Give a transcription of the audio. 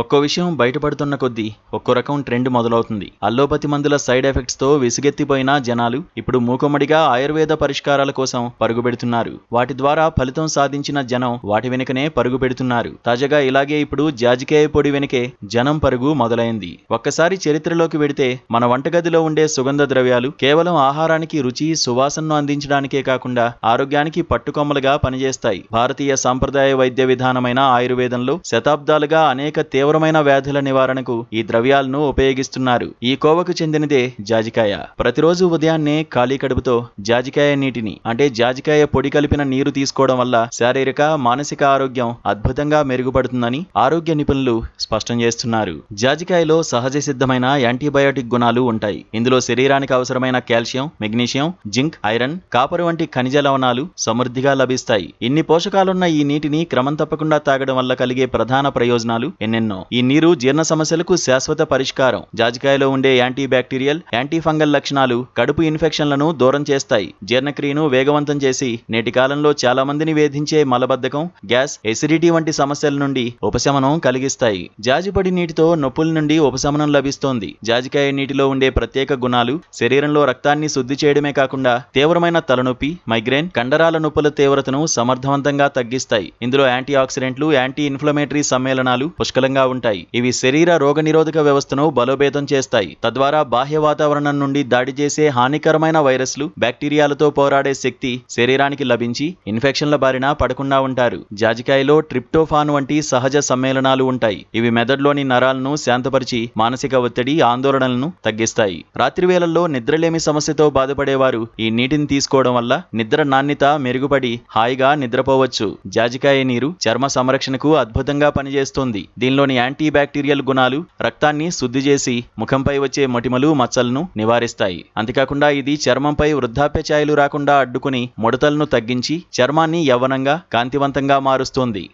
ఒక్కో విషయం బయటపడుతున్న కొద్దీ ఒక్కో రకం ట్రెండ్ మొదలవుతుంది. అల్లోపతి మందుల సైడ్ ఎఫెక్ట్స్ తో విసిగెత్తిపోయిన జనాలు ఇప్పుడు మూకుమ్మడిగా ఆయుర్వేద పరిష్కారాల కోసం పరుగుపెడుతున్నారు. వాటి ద్వారా ఫలితం సాధించిన జనం వాటి వెనుకనే పరుగు పెడుతున్నారు. తాజాగా ఇలాగే ఇప్పుడు జాజికాయ పొడి వెనుకే జనం పరుగు మొదలైంది. ఒక్కసారి చరిత్రలోకి వెడితే మన వంటగదిలో ఉండే సుగంధ ద్రవ్యాలు కేవలం ఆహారానికి రుచి సువాసనను అందించడానికే కాకుండా ఆరోగ్యానికి పట్టుకొమ్మలుగా పనిచేస్తాయి. భారతీయ సాంప్రదాయ వైద్య విధానమైన ఆయుర్వేదంలో శతాబ్దాలుగా అనేక తీవ్రమైన వ్యాధుల నివారణకు ఈ ద్రవ్యాలను ఉపయోగిస్తున్నారు. ఈ కోవకు చెందినదే జాజికాయ. ప్రతిరోజు ఉదయాన్నే ఖాళీ కడుపుతో జాజికాయ నీటిని అంటే జాజికాయ పొడి కలిపిన నీరు తీసుకోవడం వల్ల శారీరక మానసిక ఆరోగ్యం అద్భుతంగా మెరుగుపడుతుందని ఆరోగ్య నిపుణులు స్పష్టం చేస్తున్నారు. జాజికాయలో సహజ సిద్ధమైన యాంటీబయాటిక్ గుణాలు ఉంటాయి. ఇందులో శరీరానికి అవసరమైన calcium, magnesium, zinc, iron, copper వంటి ఖనిజ లవణాలు సమృద్ధిగా లభిస్తాయి. ఇన్ని పోషకాలున్న ఈ నీటిని క్రమం తప్పకుండా తాగడం వల్ల కలిగే ప్రధాన ప్రయోజనాలు ఎన్నెన్నో. ఈ నీరు జీర్ణ సమస్యలకు శాశ్వత పరిష్కారం. జాజికాయలో ఉండే యాంటీ బ్యాక్టీరియల్, యాంటీ ఫంగల్ లక్షణాలు కడుపు ఇన్ఫెక్షన్లను దూరం చేస్తాయి. జీర్ణక్రియను వేగవంతం చేసి నేటి కాలంలో చాలా మందిని వేధించే మలబద్ధకం, గ్యాస్, ఎసిడిటీ వంటి సమస్యల నుండి ఉపశమనం కలిగిస్తాయి. జాజిపొడి నీటితో నొప్పుల నుండి ఉపశమనం లభిస్తోంది. జాజికాయ నీటిలో ఉండే ప్రత్యేక గుణాలు శరీరంలో రక్తాన్ని శుద్ధి చేయడమే కాకుండా తీవ్రమైన తలనొప్పి, మైగ్రేన్, కండరాల నొప్పుల తీవ్రతను సమర్థవంతంగా తగ్గిస్తాయి. ఇందులో యాంటీ ఆక్సిడెంట్లు, యాంటీ ఇన్ఫ్లమేటరీ సమ్మేళనాలు పుష్కలంగా ఉంటాయి. ఇవి శరీర రోగనిరోధక వ్యవస్థను బలోపేతం చేస్తాయి. తద్వారా బాహ్య వాతావరణం నుండి దాడి చేసే హానికరమైన వైరస్లు, బ్యాక్టీరియాలతో పోరాడే శక్తి శరీరానికి లభించి ఇన్ఫెక్షన్ల బారిన పడకుండా ఉంటారు. జాజికాయలో ట్రిప్టోఫాన్ వంటి సహజ సమ్మేళనాలు ఉంటాయి. ఇవి మెదడులోని నరాలను శాంతపరిచి మానసిక ఒత్తిడి, ఆందోళనలను తగ్గిస్తాయి. రాత్రి వేళల్లో నిద్రలేమి సమస్యతో బాధపడేవారు ఈ నీటిని తీసుకోవడం వల్ల నిద్ర నాణ్యత మెరుగుపడి హాయిగా నిద్రపోవచ్చు. జాజికాయ నీరు చర్మ సంరక్షణకు అద్భుతంగా పనిచేస్తుంది. దీనిలోని యాంటీ బ్యాక్టీరియల్ గుణాలు రక్తాన్ని శుద్ధి చేసి ముఖంపై వచ్చే మొటిమలు, మచ్చలను నివారిస్తాయి. అంతేకాకుండా ఇది చర్మంపై వృద్ధాప్య ఛాయలు రాకుండా అడ్డుకుని ముడతలను తగ్గించి చర్మాన్ని యవ్వనంగా, కాంతివంతంగా మారుస్తుంది.